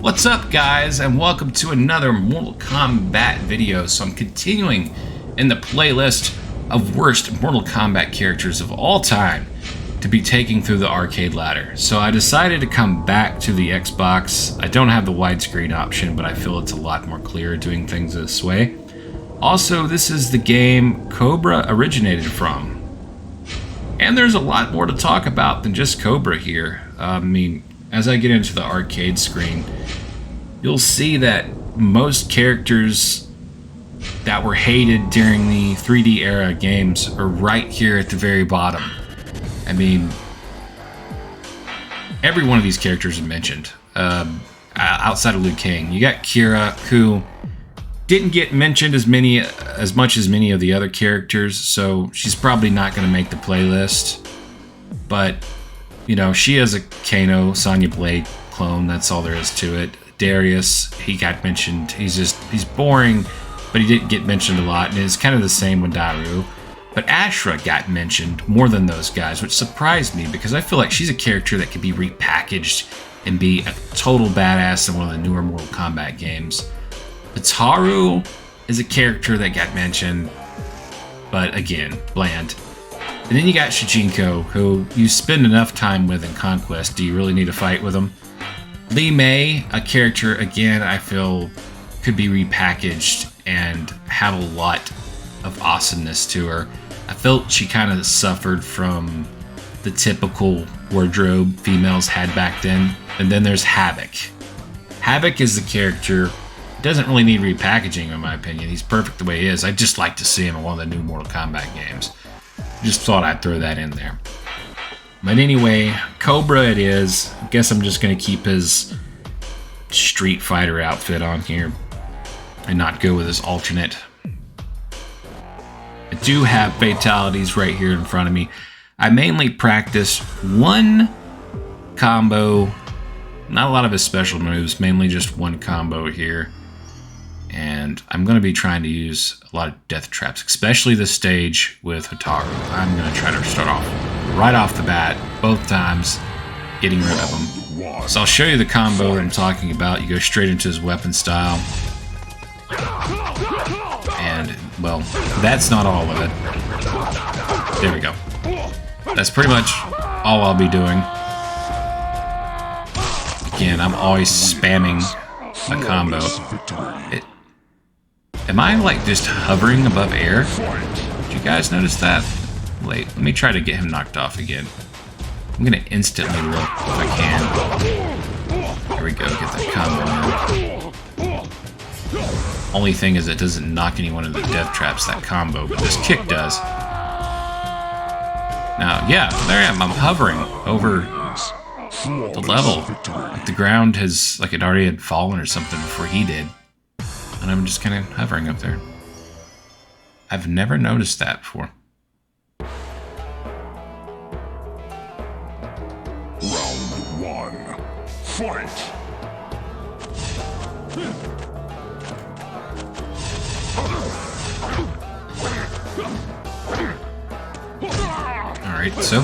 What's up, guys, and welcome to another Mortal Kombat video. So I'm continuing in the playlist of worst Mortal Kombat characters of all time to be taking through the arcade ladder. So I decided to come back to the Xbox. I don't have the widescreen option, but I feel it's a lot more clear doing things this way. Also, this is the game Kobra originated from. And there's a lot more to talk about than just Kobra here. As I get into the arcade screen, you'll see that most characters that were hated during the 3D era games are right here at the very bottom. I mean, every one of these characters is mentioned, outside of Liu Kang. You got Kira, who didn't get mentioned as much as many of the other characters, so she's probably not going to make the playlist. But you know, she is a Kano, Sonya Blade clone. That's all there is to it. Darius, he got mentioned. He's boring, but he didn't get mentioned a lot. And it's kind of the same with Daru. But Ashra got mentioned more than those guys, which surprised me because I feel like she's a character that could be repackaged and be a total badass in one of the newer Mortal Kombat games. Ataru is a character that got mentioned, but again, bland. And then you got Shijinko, who you spend enough time with in Conquest. Do you really need to fight with him? Li Mei, a character, again, I feel could be repackaged and have a lot of awesomeness to her. I felt she kind of suffered from the typical wardrobe females had back then. And then there's Havoc. Havoc is the character, doesn't really need repackaging in my opinion. He's perfect the way he is. I'd just like to see him in one of the new Mortal Kombat games. Just thought I'd throw that in there. But anyway, Kobra it is. I guess I'm just going to keep his Street Fighter outfit on here and not go with his alternate. I do have fatalities right here in front of me. I mainly practice one combo, not a lot of his special moves, mainly just one combo here. And I'm going to be trying to use a lot of death traps, especially this stage with Hotaru. I'm going to try to start off right off the bat, both times, getting rid of him. So I'll show you the combo that I'm talking about. You go straight into his weapon style. And, well, that's not all of it. There we go. That's pretty much all I'll be doing. Again, I'm always spamming a combo. Am I like just hovering above air? Did you guys notice that? Wait, let me try to get him knocked off again. I'm gonna instantly look if I can. There we go, get that combo in. Only thing is it doesn't knock any one of the death traps, that combo, but this kick does. Now, yeah, there I am. I'm hovering over the level. Like the ground has, like it already had fallen or something before he did. And I'm just kind of hovering up there. I've never noticed that before. Round one, fight! Alright, so.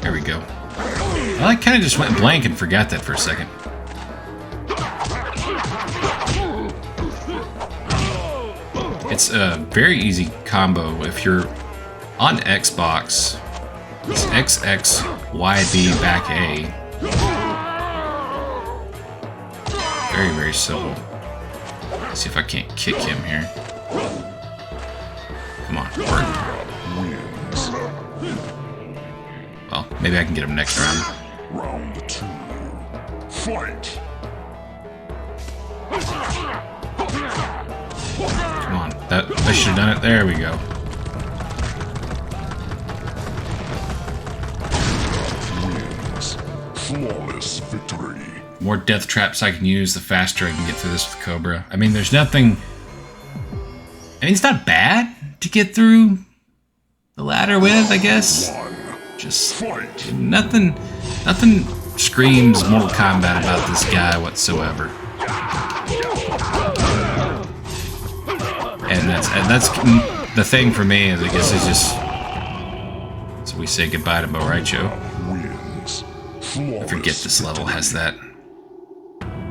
There we go. Well, I kind of just went blank and forgot that for a second. It's a very easy combo if you're on Xbox. It's XXYB back A. Very, very simple. Let's see if I can't kick him here. Come on, work. Well, maybe I can get him next round. Round two, fight! Come on, I should have done it. There we go. Wins. Flawless victory. More death traps I can use, the faster I can get through this with Kobra. I mean, there's nothing. I mean, it's not bad to get through the ladder with, I guess. Just nothing screams Mortal Kombat about this guy whatsoever. And that's the thing for me is I guess it's just so we say goodbye to Boraicho. Wins. I forget this level has that.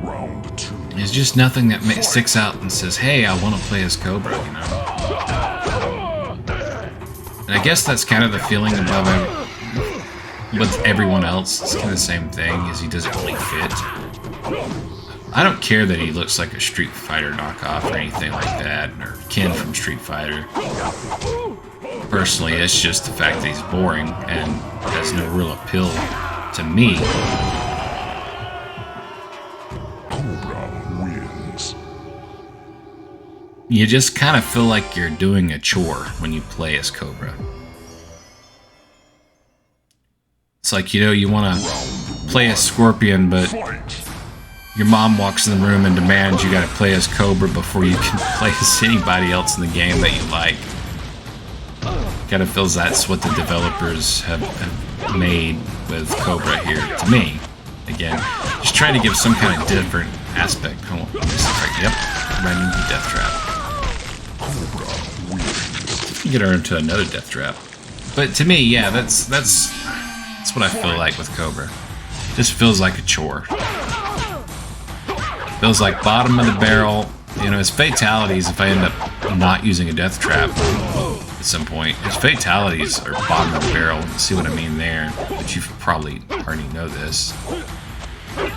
Round 2. There's just nothing that sticks out and says, hey, I want to play as Kobra, you know? And I guess that's kind of the feeling above with everyone else. It's kind of the same thing, is he doesn't really fit. I don't care that he looks like a Street Fighter knockoff or anything like that, or Ken from Street Fighter. Personally, it's just the fact that he's boring and has no real appeal to me. Kobra wins. You just kind of feel like you're doing a chore when you play as Kobra. It's like, you know, you want to play as Scorpion, but your mom walks in the room and demands you gotta play as Kobra before you can play as anybody else in the game that you like. Kinda feels that's what the developers have made with Kobra here, to me. Again, just trying to give some kind of different aspect. Hold on, yep, right into the death trap. Get her into another death trap. But to me, yeah, that's what I feel like with Kobra. Just feels like a chore. Feels like bottom of the barrel. You know, his fatalities, if I end up not using a death trap at some point, his fatalities are bottom of the barrel. You see what I mean there? But you probably already know this. Come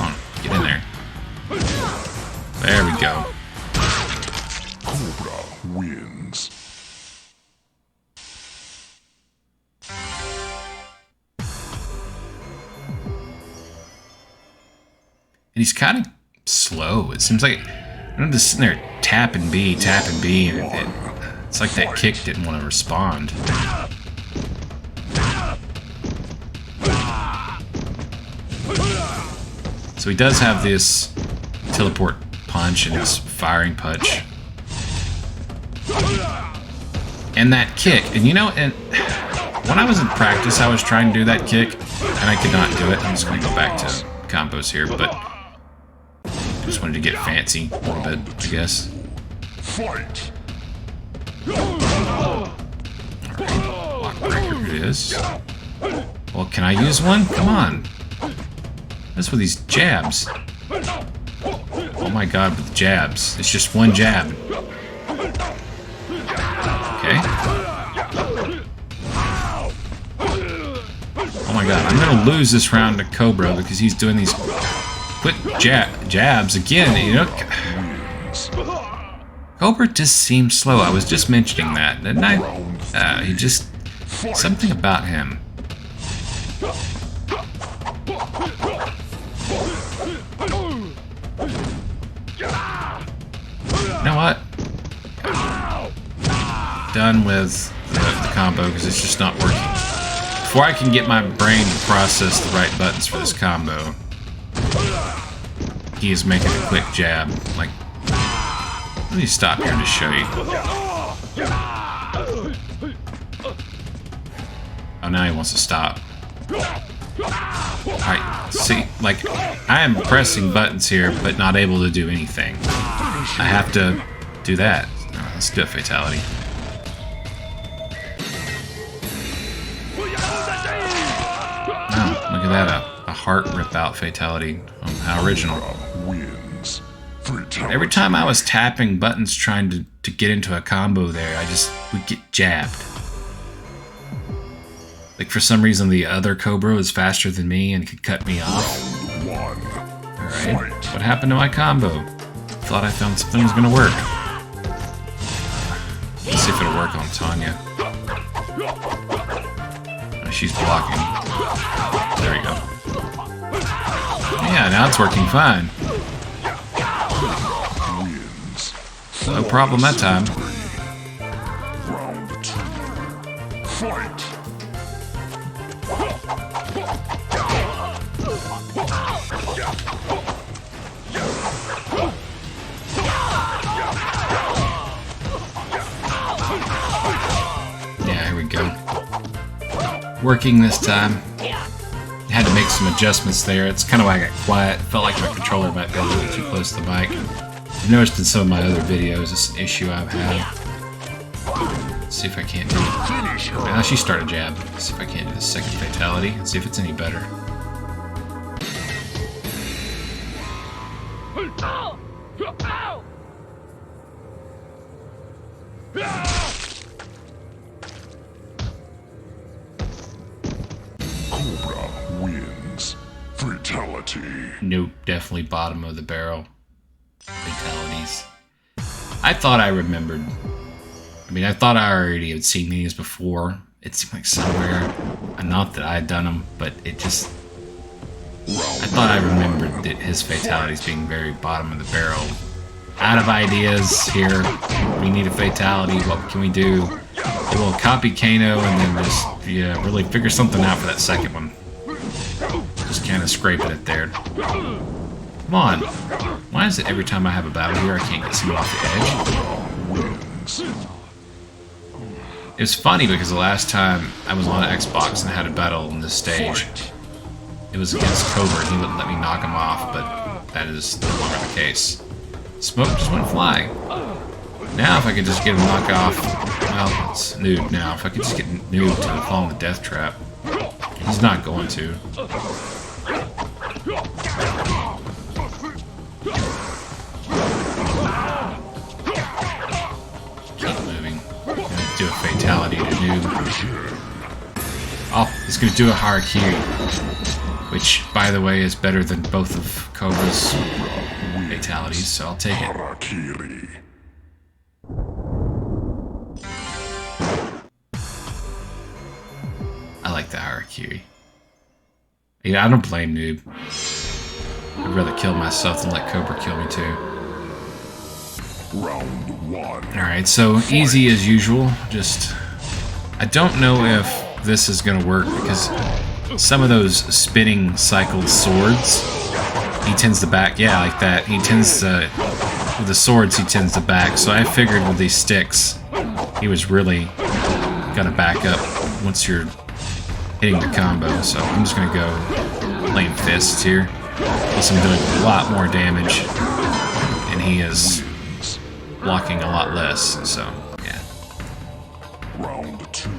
on, get in there. There we go. Kobra wins. And he's kind of slow. It seems like I'm just sitting there tapping B, and it's like that kick didn't want to respond. So he does have this teleport punch and his firing punch. And that kick. And you know, and when I was in practice, I was trying to do that kick, and I could not do it. I'm just going to go back to combos here, but just wanted to get fancy a little bit, I guess. Fight. Alright, block breaker it is. Well, can I use one? Come on. What's with these jabs? Oh my god, with the jabs. It's just one jab. Okay. Oh my god, I'm gonna lose this round to Kobra because he's doing these quick jabs again, you know? Kobra just seems slow. I was just mentioning that, didn't I? He just... something about him. You know what? Done with the combo because it's just not working. Before I can get my brain to process the right buttons for this combo, he is making a quick jab. Like, let me stop here to show you. Oh, now he wants to stop. Alright, see, like, I am pressing buttons here, but not able to do anything. I have to do that. Let's do a fatality. Oh, look at that, a heart rip-out fatality. Oh, how original. Wins. Every time I was tapping buttons trying to get into a combo there, I just would get jabbed. Like, for some reason, the other Kobra was faster than me and could cut me off. Alright, what happened to my combo? Thought I found something was gonna work. Let's see if it'll work on Tanya. Oh, she's blocking. There we go. Yeah, now it's working fine. No problem that time. Round 2. Fight. Yeah, here we go. Working this time. Had to make some adjustments there. It's kind of why I got quiet. Felt like my controller might be a little bit too close to the mic. I've noticed in some of my other videos it's an issue I've had. See if I can't do it. Now she started jab. See if I can't do the second fatality and see if it's any better. Kobra wins. Fatality. Nope, definitely bottom of the barrel. Fatalities. I thought I remembered. I mean, I thought I already had seen these before. It seemed like somewhere. Not that I had done them, but it just... I thought I remembered that his fatalities being very bottom of the barrel. Out of ideas here. We need a fatality. What can we do? We'll copy Kano and then just really figure something out for that second one. Just kind of scraping it there. Come on. Why is it every time I have a battle here I can't get someone off the edge? It was funny because the last time I was on Xbox and had a battle on this stage, it was against Kobra and he wouldn't let me knock him off, but that is no longer the case. Smoke just went flying. Now if I could just get him knocked off, well, it's noob now. If I could just get noob to fall in the death trap. He's not going to. Keep moving. Do a fatality to noob. Oh, he's gonna do a harakiri. Which, by the way, is better than both of Kobra's fatalities, so I'll take it. Harakiri. I like the harakiri. Yeah, I don't blame noob. I'd rather kill myself than let Kobra kill me too. Round 1. Alright, so easy as usual. Just... I don't know if this is gonna work because some of those spinning cycled swords, he tends to back. Yeah, like that. He tends to... With the swords, he tends to back. So I figured with these sticks, he was really gonna back up once you're hitting the combo. So I'm just gonna go playing fists here. Plus I'm doing a lot more damage, and he is blocking a lot less. So yeah. Round 2.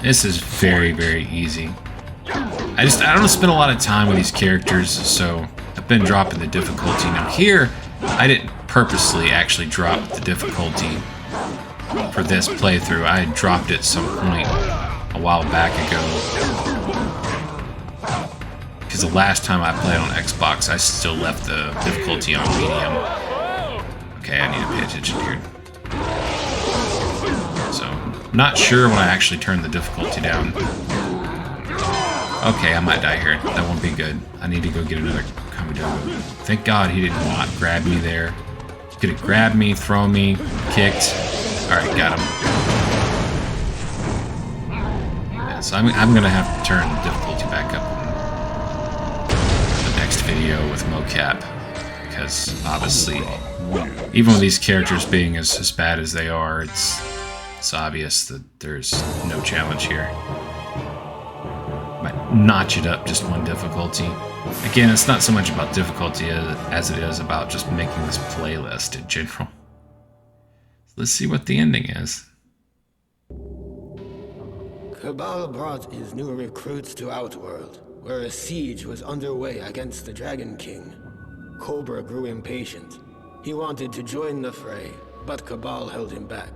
This is very, very easy. I don't spend a lot of time with these characters, so I've been dropping the difficulty. Now here, I didn't purposely actually drop the difficulty for this playthrough. I had dropped it some point a while back ago. Because the last time I played on Xbox, I still left the difficulty on medium. Okay, I need to pay attention here. So, not sure when I actually turn the difficulty down. Okay, I might die here. That won't be good. I need to go get another Kombat. Thank God he did not grab me there. He could have grabbed me, thrown me, kicked. Alright, got him. Yeah, so I'm gonna have to turn the difficulty back up in the next video with mocap. Because obviously, even with these characters being as bad as they are, it's obvious that there's no challenge here. Might notch it up just one difficulty. Again, it's not so much about difficulty as it is about just making this playlist in general. Let's see what the ending is. Cabal brought his new recruits to Outworld, where a siege was underway against the Dragon King. Kobra grew impatient. He wanted to join the fray, but Cabal held him back.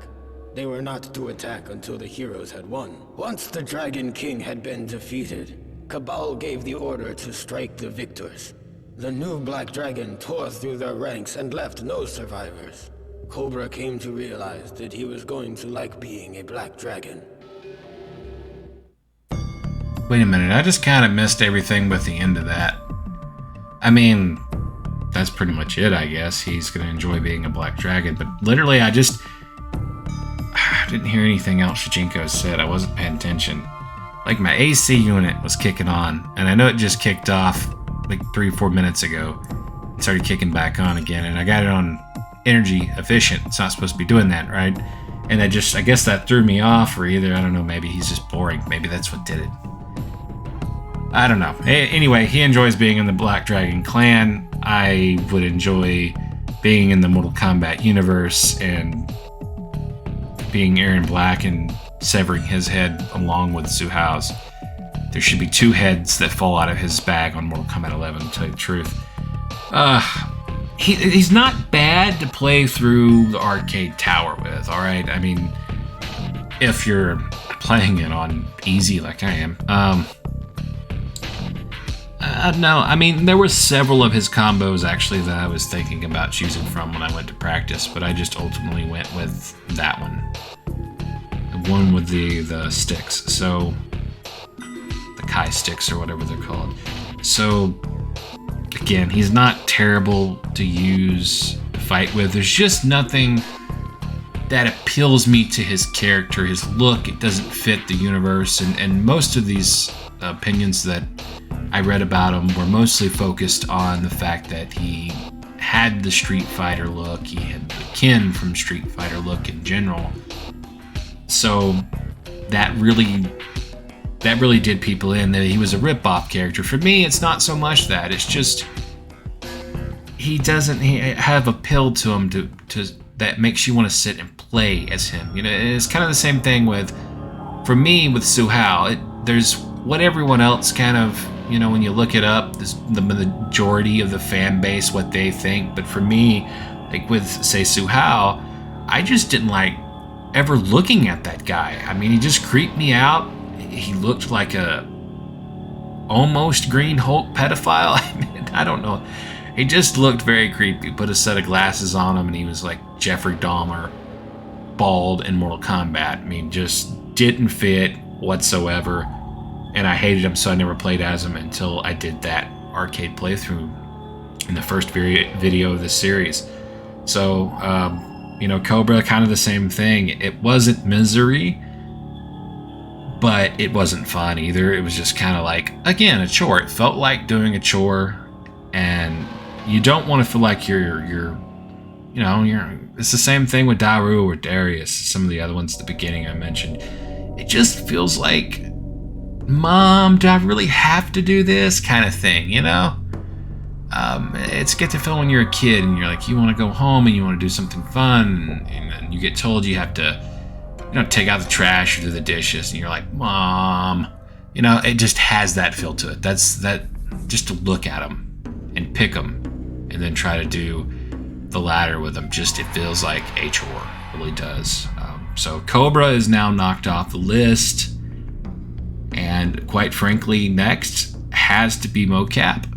They were not to attack until the heroes had won. Once the Dragon King had been defeated, Cabal gave the order to strike the victors. The new Black Dragon tore through their ranks and left no survivors. Kobra came to realize that he was going to like being a Black Dragon. Wait a minute, I just kind of missed everything with the end of that. I mean, that's pretty much it, I guess. He's going to enjoy being a Black Dragon, but literally I didn't hear anything else Shijinko said. I wasn't paying attention. Like, my AC unit was kicking on, and I know it just kicked off like 3-4 minutes ago. It started kicking back on again, and I got it on energy efficient. It's not supposed to be doing that, right? And I guess that threw me off, or either, I don't know, maybe he's just boring. Maybe that's what did it. I don't know. Anyway, he enjoys being in the Black Dragon clan. I would enjoy being in the Mortal Kombat universe, and being Aaron Black and severing his head along with Suhao's. There should be 2 heads that fall out of his bag on Mortal Kombat 11, to tell you the truth. He's not bad to play through the arcade tower with, alright? I mean, if you're playing it on easy like I am. No, I mean, there were several of his combos actually that I was thinking about choosing from when I went to practice, but I just ultimately went with that one. The one with the sticks, so the Kai sticks or whatever they're called. So again, he's not terrible to use to fight with. There's just nothing that appeals me to his character, his look. It doesn't fit the universe, and most of these opinions that I read about him were mostly focused on the fact that he had the Street Fighter look, he had the Ken from Street Fighter look in general. So that really did people in, that he was a rip-off character. For me, it's not so much that. It's just he doesn't have appeal to him to that makes you want to sit and play as him. You know, it's kind of the same thing for me with Suhao. There's what everyone else kind of, you know, when you look it up, the majority of the fan base, what they think. But for me, like with, say, Suhao, I just didn't like ever looking at that guy. I mean, he just creeped me out. He looked like a almost Green Hulk pedophile. I mean, I don't know. He just looked very creepy. Put a set of glasses on him and he was like Jeffrey Dahmer, bald in Mortal Kombat. I mean, just didn't fit whatsoever. And I hated him, so I never played as him until I did that arcade playthrough in the first video of this series. So, you know, Kobra, kind of the same thing. It wasn't misery, but it wasn't fun either. It was just kind of like, again, a chore. It felt like doing a chore, and you don't want to feel like it's the same thing with Daru or Darius, some of the other ones at the beginning I mentioned. It just feels like, Mom, do I really have to do this kind of thing, you know? It's get to feel when you're a kid and you're like, you want to go home and you want to do something fun, and you get told you have to, you know, take out the trash or do the dishes, and you're like, Mom, you know, it just has that feel to it. That's just to look at them and pick them and then try to do the ladder with them. Just, it feels like a chore, it really does. So Kobra is now knocked off the list. And quite frankly, next has to be Mocap.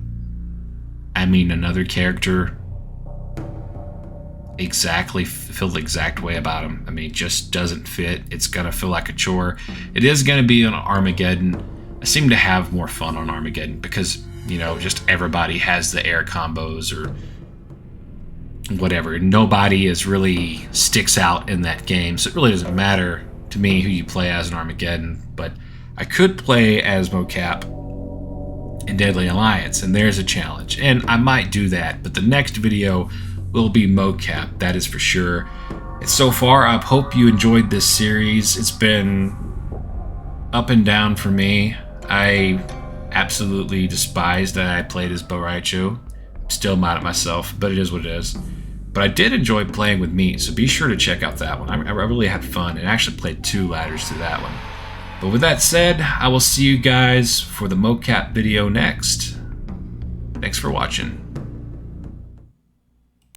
I mean, another character feel the exact way about him. I mean, it just doesn't fit. It's gonna feel like a chore. It is gonna be on Armageddon. I seem to have more fun on Armageddon because, you know, just everybody has the air combos or whatever. Nobody is really sticks out in that game, so it really doesn't matter to me who you play as in Armageddon. But I could play as Mocap in Deadly Alliance, and there's a challenge. And I might do that, but the next video will be Mocap, that is for sure. And so far, I hope you enjoyed this series. It's been up and down for me. I absolutely despise that I played as Boraicho. I'm still mad at myself, but it is what it is. But I did enjoy playing with Meat, so be sure to check out that one. I really had fun, and actually played 2 ladders through that one. But with that said, I will see you guys for the Mocap video next. Thanks for watching.